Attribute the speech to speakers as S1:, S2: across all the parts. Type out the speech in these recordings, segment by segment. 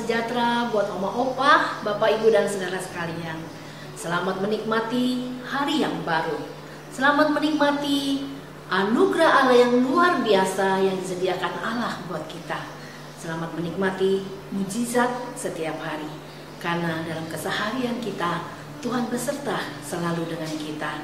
S1: sejahtera buat oma opa, bapak ibu dan saudara sekalian. Selamat menikmati hari yang baru. Selamat menikmati anugerah Allah yang luar biasa yang disediakan Allah buat kita. Selamat menikmati mujizat setiap hari. Karena dalam keseharian kita, Tuhan beserta selalu dengan kita.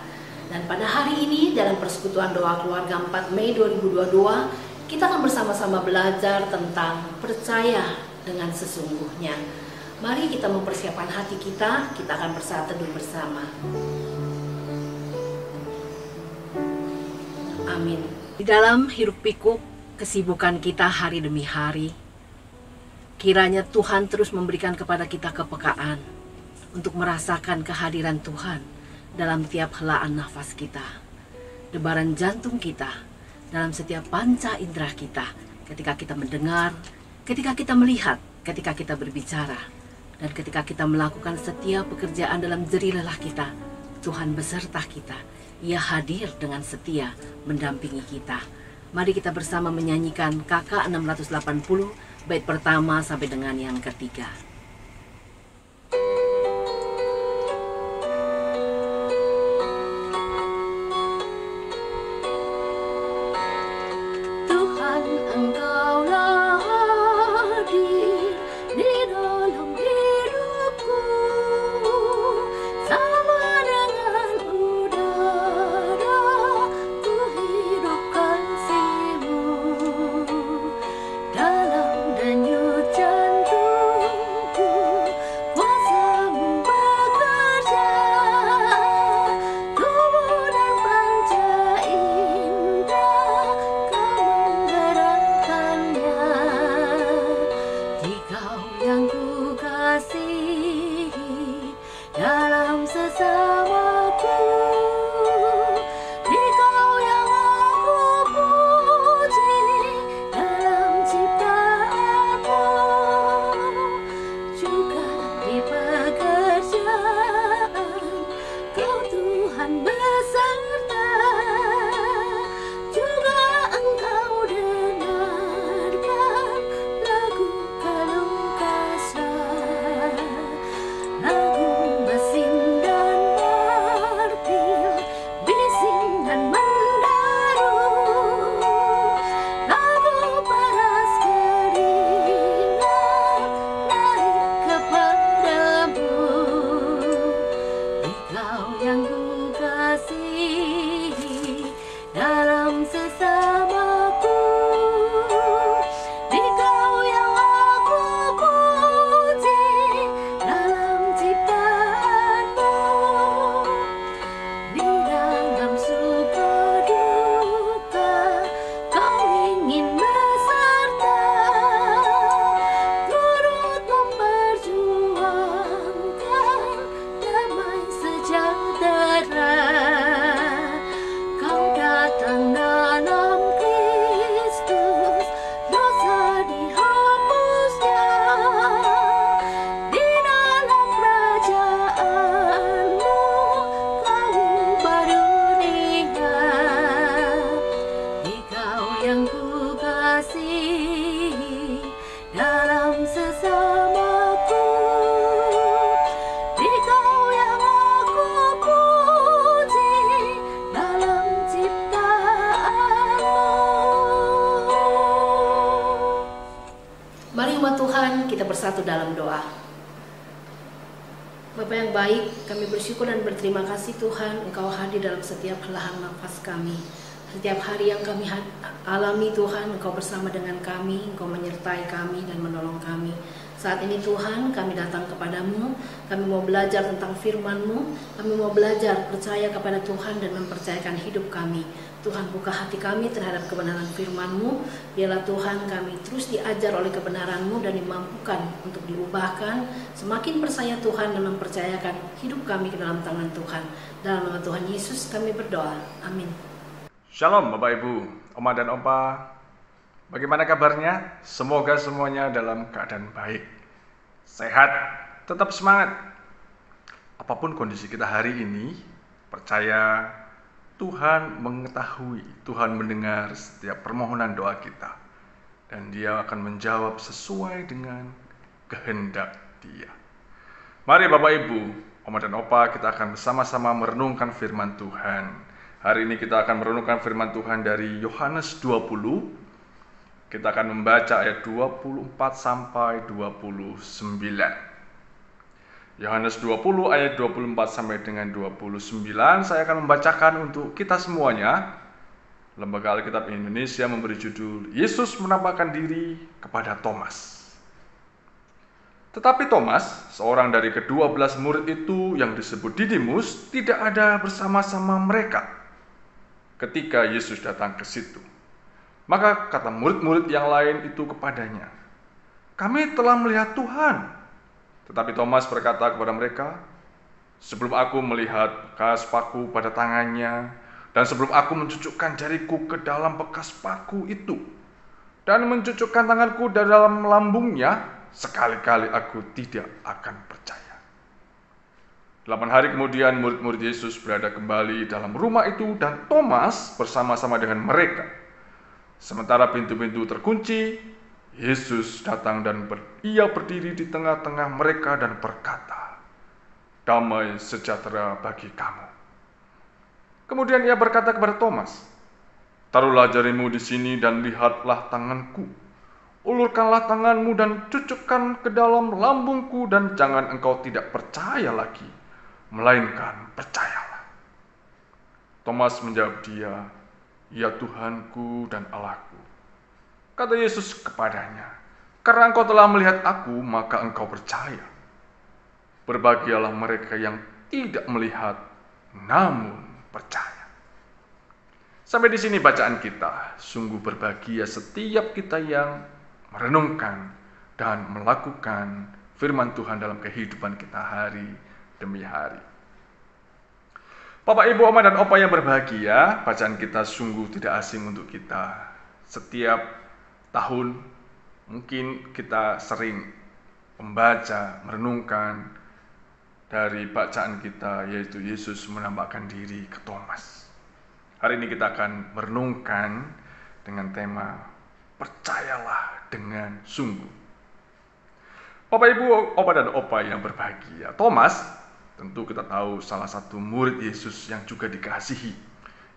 S1: Dan pada hari ini dalam persekutuan doa keluarga 4 Mei 2022, kita akan bersama-sama belajar tentang percaya dengan sesungguhnya. Mari kita mempersiapkan hati kita akan bersaat teduh bersama. Amin. Di dalam hiruk pikuk kesibukan kita hari demi hari, kiranya Tuhan terus memberikan kepada kita kepekaan untuk merasakan kehadiran Tuhan dalam tiap helaan nafas kita, debaran jantung kita, dalam setiap panca indera kita, ketika kita mendengar, ketika kita melihat, ketika kita berbicara, dan ketika kita melakukan setiap pekerjaan dalam jerih lelah kita, Tuhan beserta kita. Ia hadir dengan setia mendampingi kita. Mari kita bersama menyanyikan KK 680 bait pertama sampai dengan yang ketiga. Kita bersatu dalam doa. Bapa yang baik, kami bersyukur dan berterima kasih Tuhan, Engkau hadir dalam setiap helahan nafas kami. Setiap hari yang kami alami Tuhan, Engkau bersama dengan kami, Engkau menyertai kami dan menolong kami. Saat ini Tuhan, kami datang kepadamu, kami mau belajar tentang firman-Mu, kami mau belajar percaya kepada Tuhan dan mempercayakan hidup kami. Tuhan, buka hati kami terhadap kebenaran firman-Mu. Biarlah Tuhan kami terus diajar oleh kebenaran-Mu dan dimampukan untuk diubahkan. Semakin percaya Tuhan dan mempercayakan hidup kami ke dalam tangan Tuhan. Dalam nama Tuhan Yesus kami berdoa. Amin.
S2: Shalom Bapak Ibu, Oma dan Opa. Bagaimana kabarnya? Semoga semuanya dalam keadaan baik, sehat, tetap semangat. Apapun kondisi kita hari ini, percaya Tuhan mengetahui, Tuhan mendengar setiap permohonan doa kita. Dan Dia akan menjawab sesuai dengan kehendak Dia. Mari Bapak Ibu, Oma dan Opa, kita akan bersama-sama merenungkan firman Tuhan. Hari ini kita akan merenungkan firman Tuhan dari Yohanes 20. Kita akan membaca ayat 24 sampai 29. Yohanes 20 ayat 24 sampai dengan 29. Saya akan membacakan untuk kita semuanya. Lembaga Alkitab Indonesia memberi judul Yesus menampakkan diri kepada Thomas. Tetapi Thomas, seorang dari ke-12 murid itu yang disebut Didimus, tidak ada bersama-sama mereka ketika Yesus datang ke situ. Maka kata murid-murid yang lain itu kepadanya, "Kami telah melihat Tuhan." Tetapi Thomas berkata kepada mereka, "Sebelum aku melihat bekas paku pada tangannya, dan sebelum aku mencucukkan jariku ke dalam bekas paku itu, dan mencucukkan tanganku di dalam lambungnya, sekali-kali aku tidak akan percaya." 8 hari kemudian murid-murid Yesus berada kembali dalam rumah itu, dan Thomas bersama-sama dengan mereka. Sementara pintu-pintu terkunci, Yesus datang dan Ia berdiri di tengah-tengah mereka dan berkata, "Damai sejahtera bagi kamu." Kemudian Ia berkata kepada Thomas, "Taruhlah jarimu di sini dan lihatlah tanganku. Ulurkanlah tanganmu dan cucukkan ke dalam lambungku, dan jangan engkau tidak percaya lagi, melainkan percayalah." Thomas menjawab dia, "Ya Tuhanku dan Allahku." Kata Yesus kepadanya, "Karena engkau telah melihat aku, maka engkau percaya. Berbahagialah mereka yang tidak melihat, namun percaya." Sampai di sini bacaan kita. Sungguh berbahagia setiap kita yang merenungkan dan melakukan firman Tuhan dalam kehidupan kita hari demi hari. Bapak, Ibu, Oma, dan Opa yang berbahagia, bacaan kita sungguh tidak asing untuk kita. Setiap tahun mungkin kita sering membaca, merenungkan dari bacaan kita, yaitu Yesus menampakkan diri ke Thomas. Hari ini kita akan merenungkan dengan tema percayalah dengan sungguh. Bapak, Ibu, Opa, dan Opa yang berbahagia, Thomas tentu kita tahu salah satu murid Yesus yang juga dikasihi,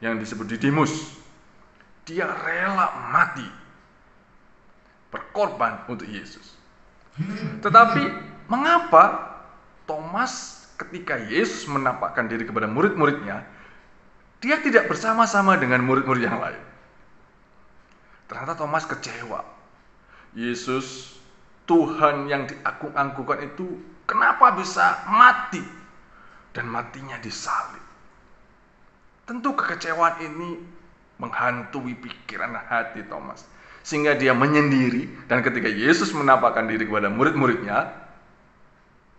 S2: yang disebut Didimus. Dia rela mati, berkorban untuk Yesus. Tetapi mengapa Thomas ketika Yesus menampakkan diri kepada murid-muridnya, dia tidak bersama-sama dengan murid-murid yang lain? Ternyata Thomas kecewa. Yesus, Tuhan yang diagung-agungkan itu, kenapa bisa mati? Dan matinya disalib. Tentu kekecewaan ini menghantui pikiran hati Thomas, sehingga dia menyendiri, dan ketika Yesus menampakkan diri kepada murid-muridnya,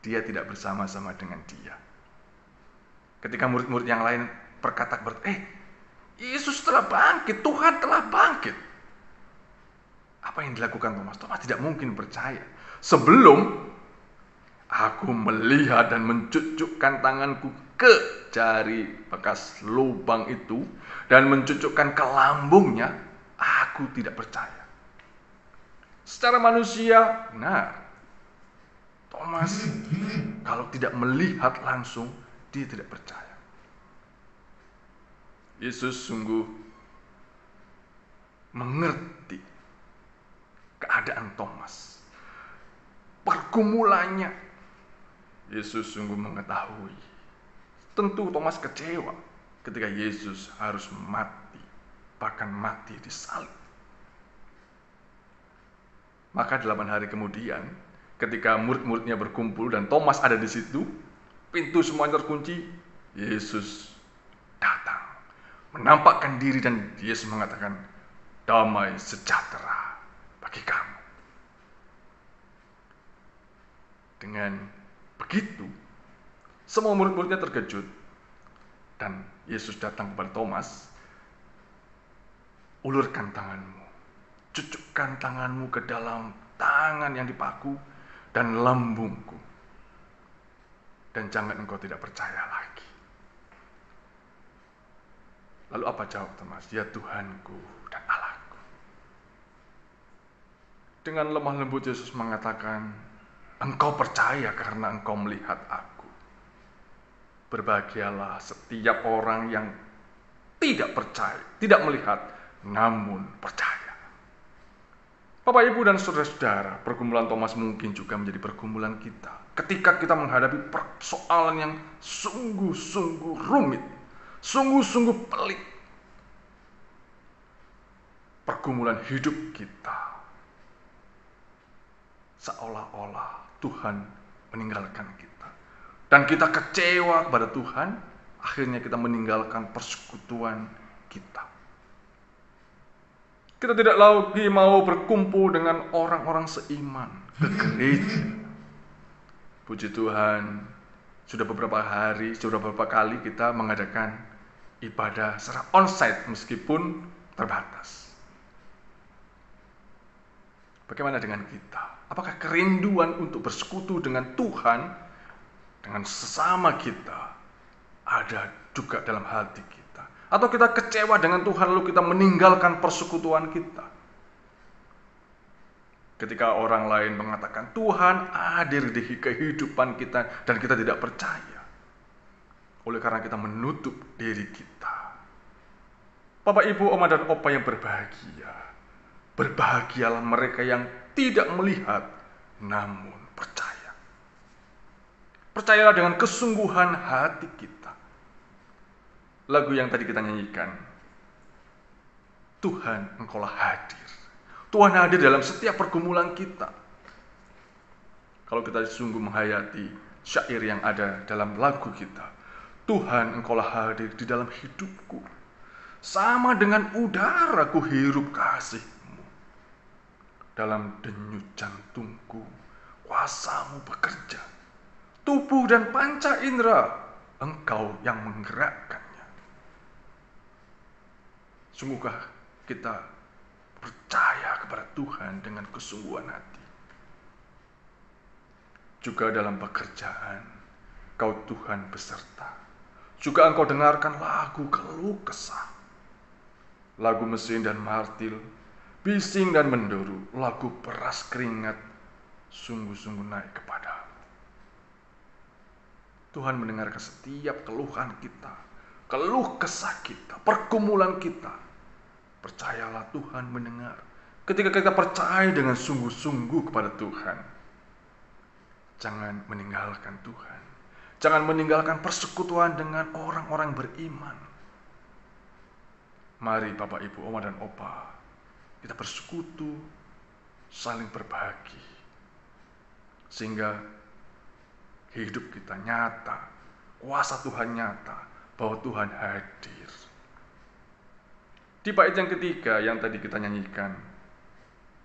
S2: dia tidak bersama-sama dengan dia. Ketika murid-murid yang lain berkata, Yesus telah bangkit, Tuhan telah bangkit. Apa yang dilakukan Thomas? Thomas tidak mungkin percaya. Sebelum aku melihat dan mencucukkan tanganku ke jari bekas lubang itu, dan mencucukkan ke lambungnya, aku tidak percaya. Secara manusia, benar. Thomas, kalau tidak melihat langsung, dia tidak percaya. Yesus sungguh mengerti keadaan Thomas, pergumulannya. Yesus sungguh mengetahui. Tentu Thomas kecewa ketika Yesus harus mati, bahkan mati disalib. Maka 8 hari kemudian, ketika murid-muridnya berkumpul dan Thomas ada di situ, pintu semuanya terkunci, Yesus datang, menampakkan diri, dan Yesus mengatakan, "Damai sejahtera bagi kamu." Dengan begitu, semua murid-muridnya terkejut, dan Yesus datang kepada Thomas, "Ulurkan tanganmu, cucukkan tanganmu ke dalam tangan yang dipaku dan lambungku, dan jangan engkau tidak percaya lagi." Lalu apa jawab Thomas? "Ya Tuhanku dan Allahku." Dengan lemah lembut Yesus mengatakan, Engkau percaya karena engkau melihat aku. Berbahagialah setiap orang yang tidak percaya, tidak melihat, namun percaya. Bapak, Ibu, dan saudara-saudara, pergumulan Thomas mungkin juga menjadi pergumulan kita. Ketika kita menghadapi persoalan yang sungguh-sungguh rumit, sungguh-sungguh pelik, pergumulan hidup kita, seolah-olah Tuhan meninggalkan kita. Dan kita kecewa kepada Tuhan, akhirnya kita meninggalkan persekutuan kita. Kita tidak lagi mau berkumpul dengan orang-orang seiman ke gereja. Puji Tuhan, sudah beberapa kali kita mengadakan ibadah secara onsite meskipun terbatas. Bagaimana dengan kita? Apakah kerinduan untuk bersekutu dengan Tuhan, dengan sesama kita, ada juga dalam hati kita? Atau kita kecewa dengan Tuhan lalu kita meninggalkan persekutuan kita? Ketika orang lain mengatakan Tuhan hadir di kehidupan kita dan kita tidak percaya, oleh karena kita menutup diri kita. Bapak, Ibu, Oma dan Opa yang berbahagia, berbahagialah mereka yang tidak melihat namun percaya. Percayalah dengan kesungguhan hati kita. Lagu yang tadi kita nyanyikan, Tuhan engkaulah hadir. Tuhan hadir dalam setiap pergumulan kita. Kalau kita sungguh menghayati syair yang ada dalam lagu kita, Tuhan engkaulah hadir di dalam hidupku. Sama dengan udara ku hirup kasih-Mu. Dalam denyut jantungku, kuasa-Mu bekerja. Tubuh dan panca indera, Engkau yang menggerakkannya. Sungguhkah kita percaya kepada Tuhan dengan kesungguhan hati? Juga dalam pekerjaan, Kau Tuhan beserta. Juga Engkau dengarkan lagu keluh kesah, lagu mesin dan martil, bising dan menderu, lagu peras keringat, sungguh-sungguh naik kepadamu. Tuhan mendengarkan setiap keluhan kita, keluh kesah kita, pergumulan kita. Percayalah Tuhan mendengar. Ketika kita percaya dengan sungguh-sungguh kepada Tuhan, jangan meninggalkan Tuhan. Jangan meninggalkan persekutuan dengan orang-orang beriman. Mari Bapak, Ibu, Oma dan Opa, kita bersekutu, saling berbagi, sehingga hidup kita nyata, kuasa Tuhan nyata, bahwa Tuhan hadir. Di bait yang ketiga yang tadi kita nyanyikan,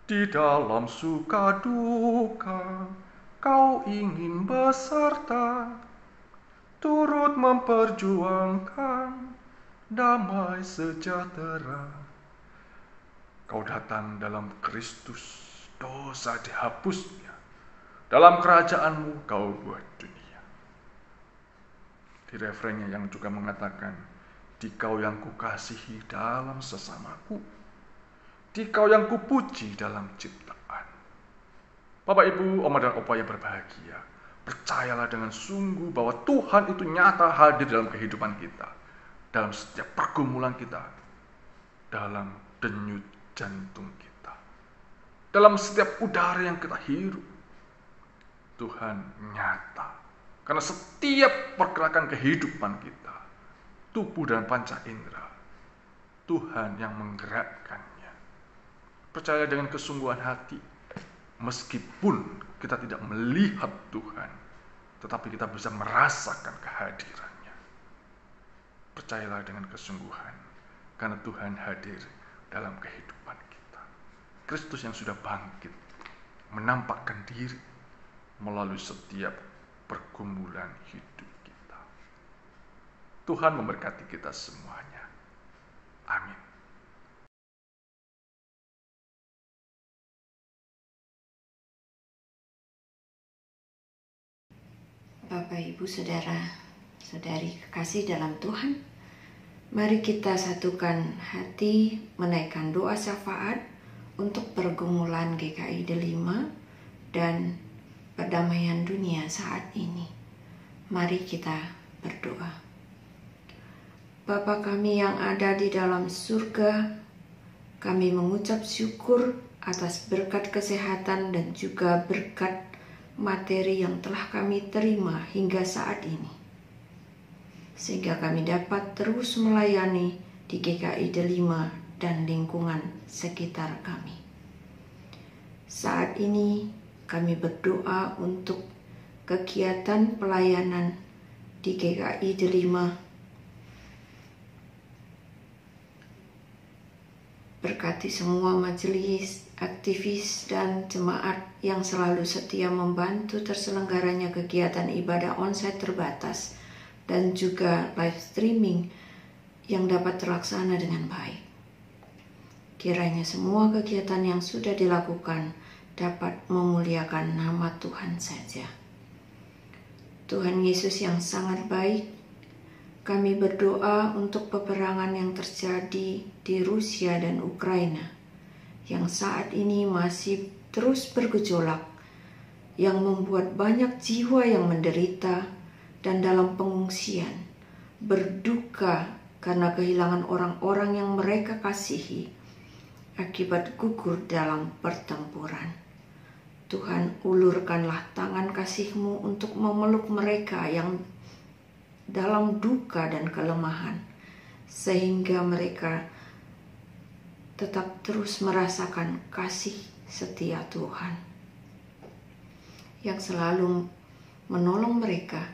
S2: di dalam suka duka, Kau ingin beserta, turut memperjuangkan damai sejahtera. Kau datang dalam Kristus, dosa dihapusnya. Dalam kerajaan-Mu Kau buat dunia. Di refrennya yang juga mengatakan, di Kau yang kukasihi dalam sesamaku, di Kau yang kupuji dalam ciptaan. Bapak, Ibu, Oma dan Opa yang berbahagia, percayalah dengan sungguh bahwa Tuhan itu nyata hadir dalam kehidupan kita, dalam setiap pergumulan kita, dalam denyut jantung kita, dalam setiap udara yang kita hirup. Tuhan nyata, karena setiap pergerakan kehidupan kita, tubuh dan panca indera, Tuhan yang menggerakkannya. Percaya dengan kesungguhan hati, meskipun kita tidak melihat Tuhan, tetapi kita bisa merasakan kehadirannya. Percayalah dengan kesungguhan, karena Tuhan hadir dalam kehidupan kita. Kristus yang sudah bangkit, menampakkan diri melalui setiap pergumulan hidup. Tuhan memberkati kita semuanya. Amin.
S3: Bapak, Ibu, Saudara, Saudari kekasih dalam Tuhan, mari kita satukan hati menaikkan doa syafaat untuk pergumulan GKI Delima dan perdamaian dunia saat ini. Mari kita berdoa. Bapa kami yang ada di dalam surga, kami mengucap syukur atas berkat kesehatan dan juga berkat materi yang telah kami terima hingga saat ini, sehingga kami dapat terus melayani di GKI Delima dan lingkungan sekitar kami. Saat ini kami berdoa untuk kegiatan pelayanan di GKI Delima. Berkati semua majelis, aktivis, dan jemaat yang selalu setia membantu terselenggaranya kegiatan ibadah onsite terbatas dan juga live streaming yang dapat terlaksana dengan baik. Kiranya semua kegiatan yang sudah dilakukan dapat memuliakan nama Tuhan saja. Tuhan Yesus yang sangat baik, kami berdoa untuk peperangan yang terjadi di Rusia dan Ukraina, yang saat ini masih terus bergejolak, yang membuat banyak jiwa yang menderita dan dalam pengungsian, berduka karena kehilangan orang-orang yang mereka kasihi akibat gugur dalam pertempuran. Tuhan, ulurkanlah tangan kasih-Mu untuk memeluk mereka yang dalam duka dan kelemahan, sehingga mereka tetap terus merasakan kasih setia Tuhan yang selalu menolong mereka,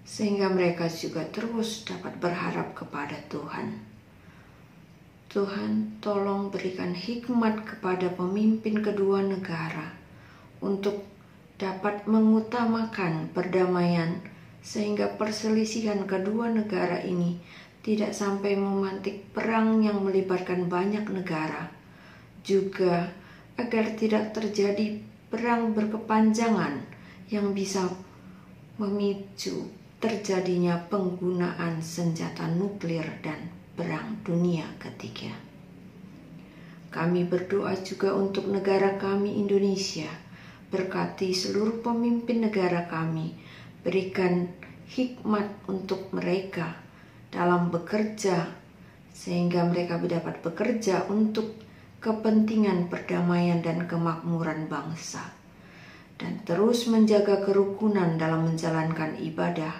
S3: sehingga mereka juga terus dapat berharap kepada Tuhan. Tuhan, tolong berikan hikmat kepada pemimpin kedua negara untuk dapat mengutamakan perdamaian, sehingga perselisihan kedua negara ini tidak sampai memantik perang yang melibatkan banyak negara. Juga agar tidak terjadi perang berkepanjangan yang bisa memicu terjadinya penggunaan senjata nuklir dan perang dunia ketiga. Kami berdoa juga untuk negara kami Indonesia. Berkati seluruh pemimpin negara kami, berikan hikmat untuk mereka dalam bekerja, sehingga mereka dapat bekerja untuk kepentingan perdamaian dan kemakmuran bangsa, dan terus menjaga kerukunan dalam menjalankan ibadah,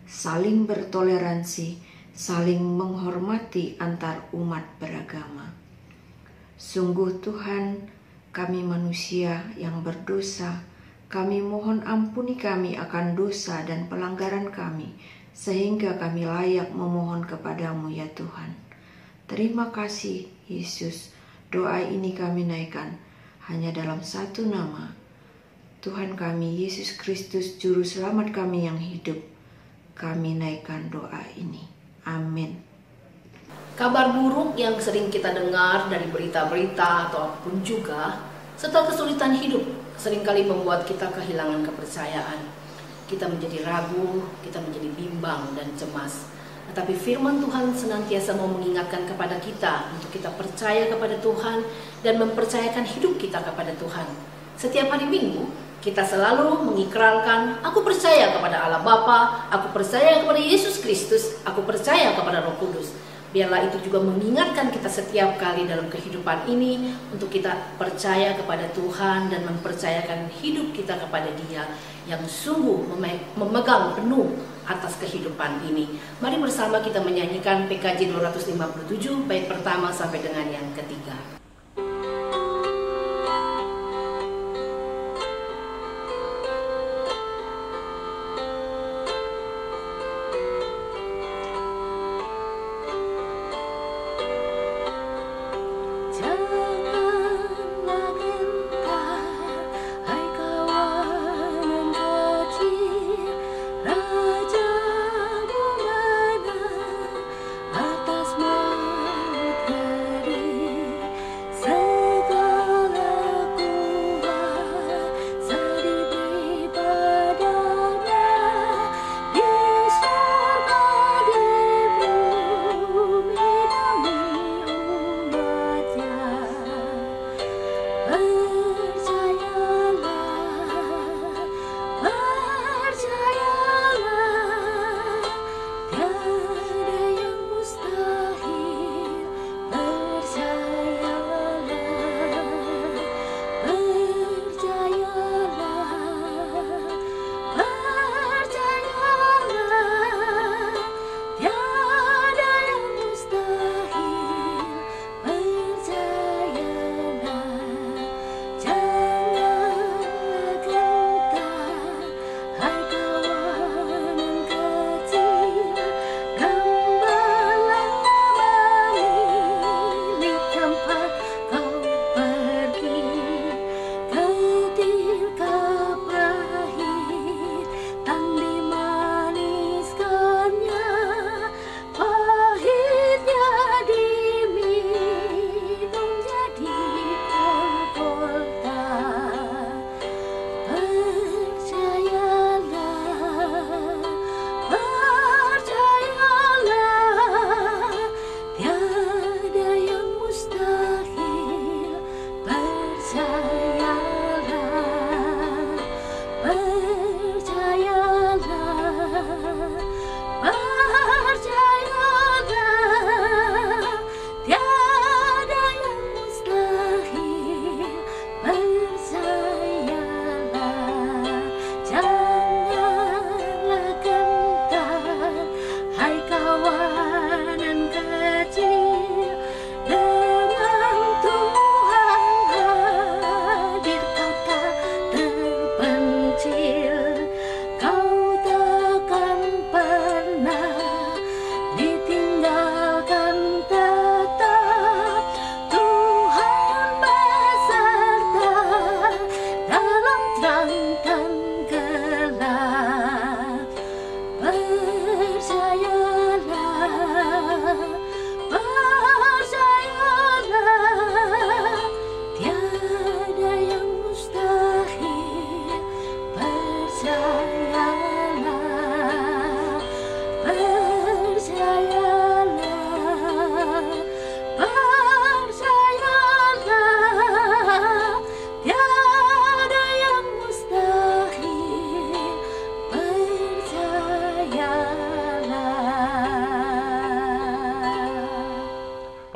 S3: saling bertoleransi, saling menghormati antar umat beragama. Sungguh Tuhan, kami manusia yang berdosa, kami mohon ampuni kami akan dosa dan pelanggaran kami, sehingga kami layak memohon kepadamu ya Tuhan. Terima kasih Yesus, doa ini kami naikkan hanya dalam satu nama, Tuhan kami Yesus Kristus, Juru Selamat kami yang hidup. Kami naikkan doa ini. Amin.
S1: Kabar buruk yang sering kita dengar dari berita-berita ataupun juga setelah kesulitan hidup seringkali membuat kita kehilangan kepercayaan. Kita menjadi ragu, kita menjadi bimbang dan cemas. Tetapi firman Tuhan senantiasa mau mengingatkan kepada kita untuk kita percaya kepada Tuhan dan mempercayakan hidup kita kepada Tuhan. Setiap hari Minggu kita selalu mengikrarkan, aku percaya kepada Allah Bapa, aku percaya kepada Yesus Kristus, aku percaya kepada Roh Kudus. Biarlah itu juga mengingatkan kita setiap kali dalam kehidupan ini untuk kita percaya kepada Tuhan dan mempercayakan hidup kita kepada Dia yang sungguh memegang penuh atas kehidupan ini. Mari bersama kita menyanyikan PKJ 257 bait pertama sampai dengan yang ketiga.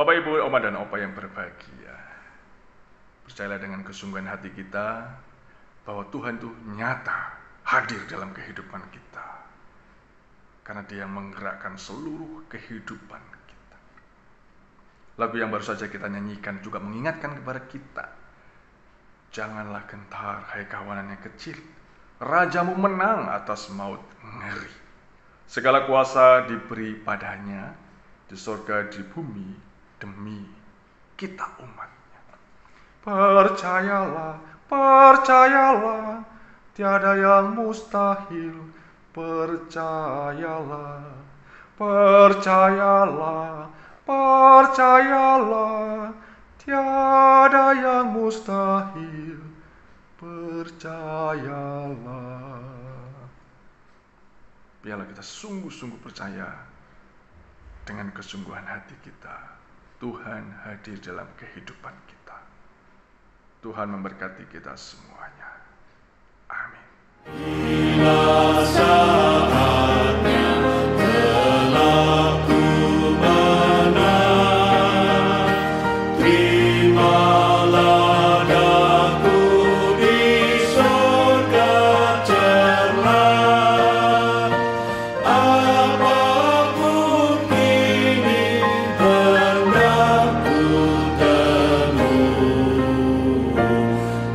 S2: Bapak, Ibu, Oma dan Opa yang berbahagia, percayalah dengan kesungguhan hati kita bahwa Tuhan itu nyata hadir dalam kehidupan kita. Karena Dia yang menggerakkan seluruh kehidupan kita. Lagu yang baru saja kita nyanyikan juga mengingatkan kepada kita, janganlah gentar, hai kawanan yang kecil, Rajamu menang atas maut ngeri. Segala kuasa diberi padanya, di surga, di bumi, demi kita umatnya. Percayalah, percayalah, tiada yang mustahil. Percayalah, percayalah, percayalah, tiada yang mustahil. Percayalah. Biarlah kita sungguh-sungguh percaya dengan kesungguhan hati kita. Tuhan hadir dalam kehidupan kita. Tuhan memberkati kita semuanya. Amin.
S4: Inilah saatnya telah ku menang. Terimalah daku di surga cerah. Apapun kini hendak ku temui,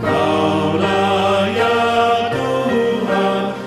S4: Kaulah ya Tuhan,